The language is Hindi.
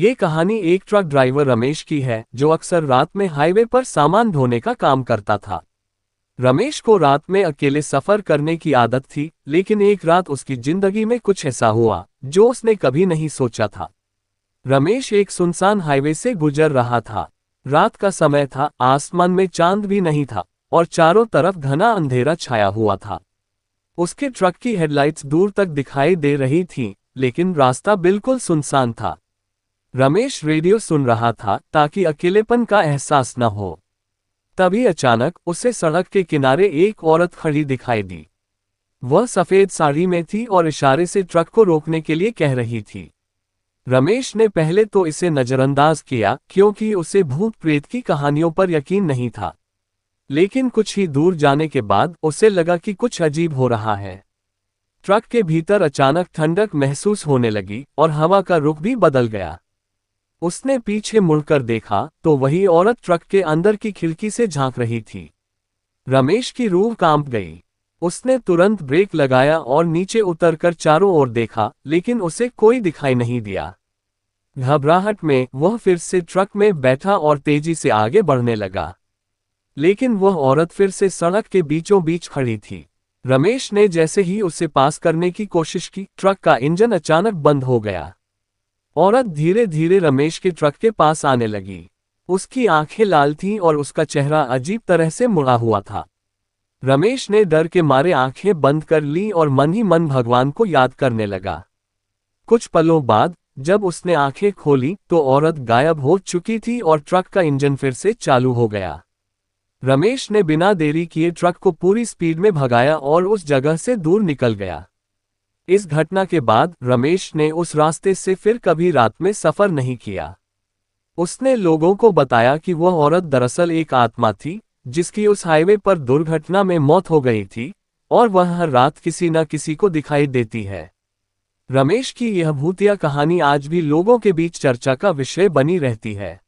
ये कहानी एक ट्रक ड्राइवर रमेश की है जो अक्सर रात में हाईवे पर सामान ढोने का काम करता था। रमेश को रात में अकेले सफर करने की आदत थी, लेकिन एक रात उसकी जिंदगी में कुछ ऐसा हुआ जो उसने कभी नहीं सोचा था। रमेश एक सुनसान हाईवे से गुजर रहा था। रात का समय था, आसमान में चांद भी नहीं था और चारों तरफ घना अंधेरा छाया हुआ था। उसके ट्रक की हेडलाइट्स दूर तक दिखाई दे रही थीं, लेकिन रास्ता बिल्कुल सुनसान था। रमेश रेडियो सुन रहा था ताकि अकेलेपन का एहसास न हो। तभी अचानक उसे सड़क के किनारे एक औरत खड़ी दिखाई दी। वह सफेद साड़ी में थी और इशारे से ट्रक को रोकने के लिए कह रही थी। रमेश ने पहले तो इसे नजरअंदाज किया क्योंकि उसे भूत प्रेत की कहानियों पर यकीन नहीं था, लेकिन कुछ ही दूर जाने के बाद उसे लगा कि कुछ अजीब हो रहा है। ट्रक के भीतर अचानक ठंडक महसूस होने लगी और हवा का रुख भी बदल गया। उसने पीछे मुड़कर देखा तो वही औरत ट्रक के अंदर की खिड़की से झांक रही थी। रमेश की रूह कांप गई। उसने तुरंत ब्रेक लगाया और नीचे उतरकर चारों ओर देखा, लेकिन उसे कोई दिखाई नहीं दिया। घबराहट में वह फिर से ट्रक में बैठा और तेजी से आगे बढ़ने लगा, लेकिन वह औरत फिर से सड़क के बीचों बीच खड़ी थी। रमेश ने जैसे ही उसे पास करने की कोशिश की, ट्रक का इंजन अचानक बंद हो गया। औरत धीरे धीरे रमेश के ट्रक के पास आने लगी। उसकी आंखें लाल थीं और उसका चेहरा अजीब तरह से मुड़ा हुआ था। रमेश ने डर के मारे आंखें बंद कर ली और मन ही मन भगवान को याद करने लगा। कुछ पलों बाद जब उसने आंखें खोली तो औरत गायब हो चुकी थी और ट्रक का इंजन फिर से चालू हो गया। रमेश ने बिना देरी किए ट्रक को पूरी स्पीड में भगाया और उस जगह से दूर निकल गया। इस घटना के बाद रमेश ने उस रास्ते से फिर कभी रात में सफर नहीं किया। उसने लोगों को बताया कि वह औरत दरअसल एक आत्मा थी जिसकी उस हाईवे पर दुर्घटना में मौत हो गई थी और वह हर रात किसी न किसी को दिखाई देती है। रमेश की यह भूतिया कहानी आज भी लोगों के बीच चर्चा का विषय बनी रहती है।